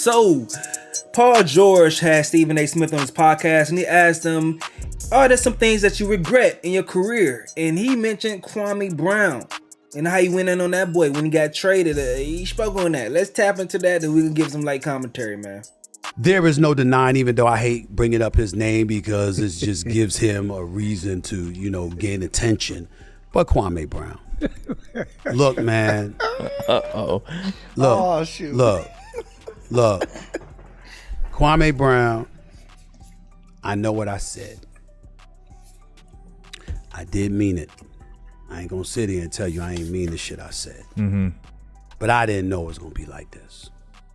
So, Paul George had Stephen A. Smith on his podcast, and he asked him, are there some things that you regret in your career? And he mentioned Kwame Brown and how he went in on that boy when he got traded. He spoke on that. Let's tap into that, and we can give some light commentary, man. There is no denying, even though I hate bringing up his name because it just gives him a reason to, gain attention. But Kwame Brown. Look, man. Uh-oh. Look. Oh, shoot. Look. Kwame Brown, I know what I said. I did mean it. I ain't gonna sit here and tell you I ain't mean the shit I said. Mm-hmm. But I didn't know it was gonna be like this.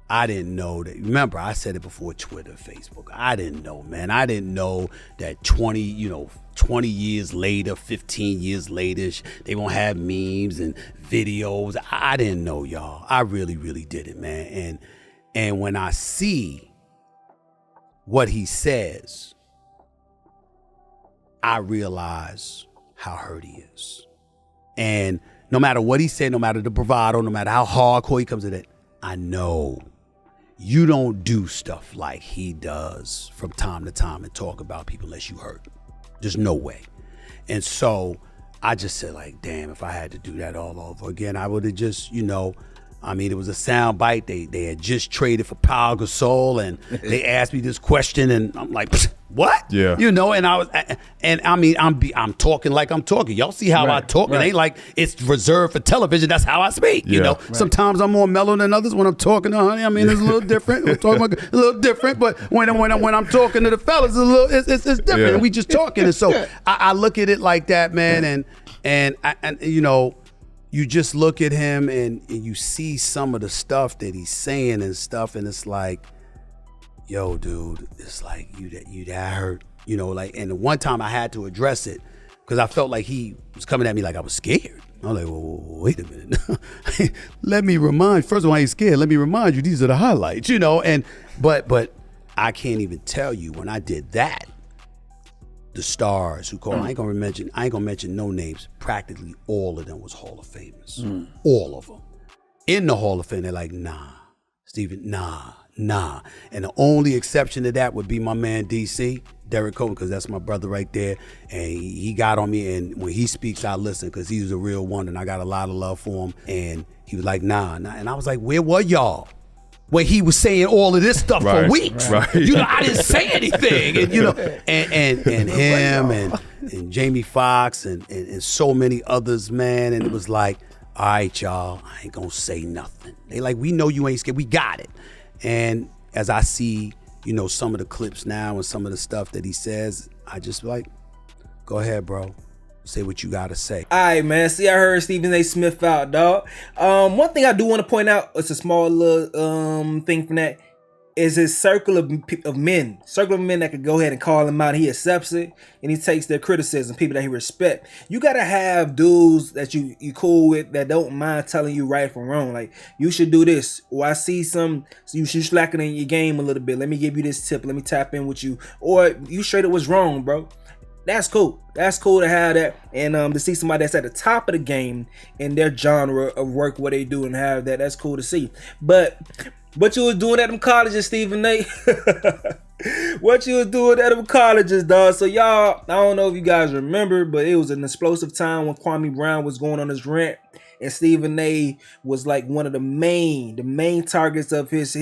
I didn't know that. Remember, I said it before Twitter, Facebook. I didn't know, man. I didn't know that 20 years later, 15 years later, they won't have memes and videos. I didn't know, y'all. I really, really didn't, man. And when I see what he says, I realize how hurt he is. And no matter what he said, no matter the bravado, no matter how hardcore he comes at it, I know you don't do stuff like he does from time to time and talk about people unless you hurt. There's no way. And so I just said, like, damn, if I had to do that all over again, I would have just, it was a sound bite. They had just traded for Pau Gasol, and they asked me this question, and I'm like, what? Yeah. And I was, I'm talking like I'm talking. Y'all see how I talk? It ain't like it's reserved for television. That's how I speak. Right. Sometimes I'm more mellow than others when I'm talking to honey. It's a little different. We're talking about a little different, but when I'm talking to the fellas, it's different. Yeah. And we just talking, and so I look at it like that, man, and you just look at him and you see some of the stuff that he's saying and stuff, and it's like, yo, dude, it's like you that hurt, and the one time I had to address it because I felt like he was coming at me like I was scared. I'm like, well, wait a minute. First of all, I ain't scared. Let me remind you, these are the highlights, but I can't even tell you when I did that. The stars who called, I ain't gonna mention no names. Practically all of them was Hall of Famers. All of them. In the Hall of Fame, they're like, nah, Steven, nah. And the only exception to that would be my man DC, Derek Cohen, because that's my brother right there. And he got on me, and when he speaks, I listen because he's a real one, and I got a lot of love for him. And he was like, nah. And I was like, where were y'all when he was saying all of this stuff for weeks? Right. I didn't say anything. And him and Jamie Foxx and so many others, man. And it was like, all right, y'all, I ain't gonna say nothing. They like, we know you ain't scared. We got it. And as I see, some of the clips now and some of the stuff that he says, I just like, go ahead, bro. Say what you gotta say. All right, man. See, I heard Stephen A. Smith out, dog. One thing I do want to point out, it's a small little thing from that, is his circle of men that could go ahead and call him out. He accepts it and he takes their criticism, people that he respect. You gotta have dudes that you cool with that don't mind telling you right from wrong. Like, you should do this, or I see you should slacken in your game a little bit. Let me give you this tip. Let me tap in with you, or you straight up was wrong, bro. That's cool. That's cool to have that, and to see somebody that's at the top of the game in their genre of work, what they do, and have that. That's cool to see. But what you was doing at them colleges, Stephen A. What you was doing at them colleges, dog. So y'all, I don't know if you guys remember, but it was an explosive time when Kwame Brown was going on his rant, and Stephen A. was like one of the main targets of his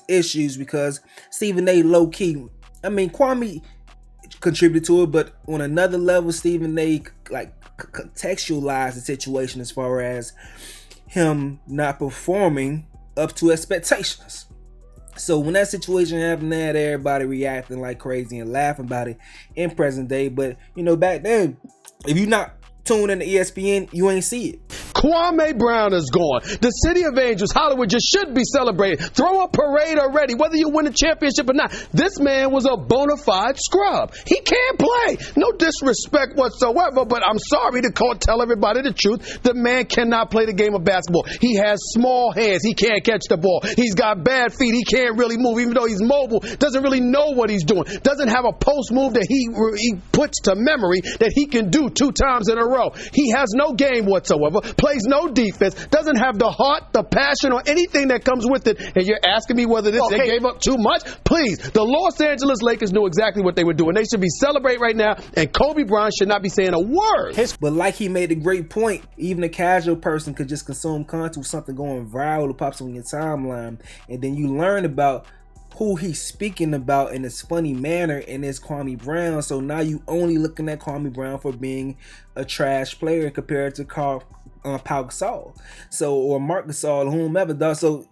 issues, because Stephen A. low key. Kwame contributed to it, but on another level, Stephen A. like contextualized the situation as far as him not performing up to expectations. So when that situation happened, that everybody reacting like crazy and laughing about it in present day. But back then, if you not tuned in to ESPN, you ain't see it. Kwame Brown is gone. The city of Angels, Hollywood, just should be celebrated. Throw a parade already, whether you win a championship or not. This man was a bona fide scrub. He can't play. No disrespect whatsoever, but I'm sorry to tell everybody the truth. The man cannot play the game of basketball. He has small hands. He can't catch the ball. He's got bad feet. He can't really move, even though he's mobile. Doesn't really know what he's doing. Doesn't have a post move that he puts to memory that he can do 2 times in a row. row. He has no game whatsoever, plays no defense, doesn't have the heart, the passion, or anything that comes with it. And you're asking me whether they gave up too much? Please, the Los Angeles Lakers knew exactly what they were doing. They should be celebrating right now, and Kobe Bryant should not be saying a word. But like he made a great point, even a casual person could just consume content with something going viral or pops on your timeline, and then you learn about who he's speaking about in this funny manner, and it's Kwame Brown. So now you only looking at Kwame Brown for being a trash player compared to Pau Gasol, or Marc Gasol, or whomever, dog. So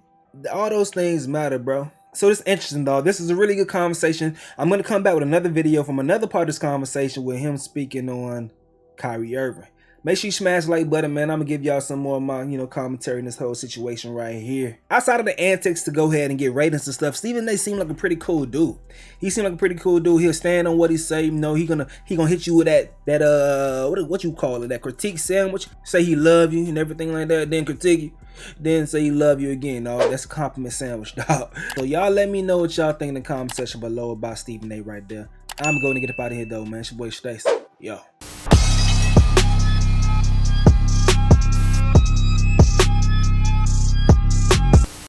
all those things matter, bro. So it's interesting, dog. This is a really good conversation. I'm gonna come back with another video from another part of this conversation with him speaking on Kyrie Irving. Make sure you smash the like button, man. I'm gonna give y'all some more of my, commentary in this whole situation right here. Outside of the antics to go ahead and get ratings and stuff, Stephen A. seemed like a pretty cool dude. He seemed like a pretty cool dude. He'll stand on what he say. He gonna hit you with that what you call it, that critique sandwich. Say he love you and everything like that, then critique you, then say he love you again, dog. That's a compliment sandwich, dog. So y'all let me know what y'all think in the comment section below about Stephen A. right there. I'm going to get up out of here though, man. It's your boy Stacy. Yo.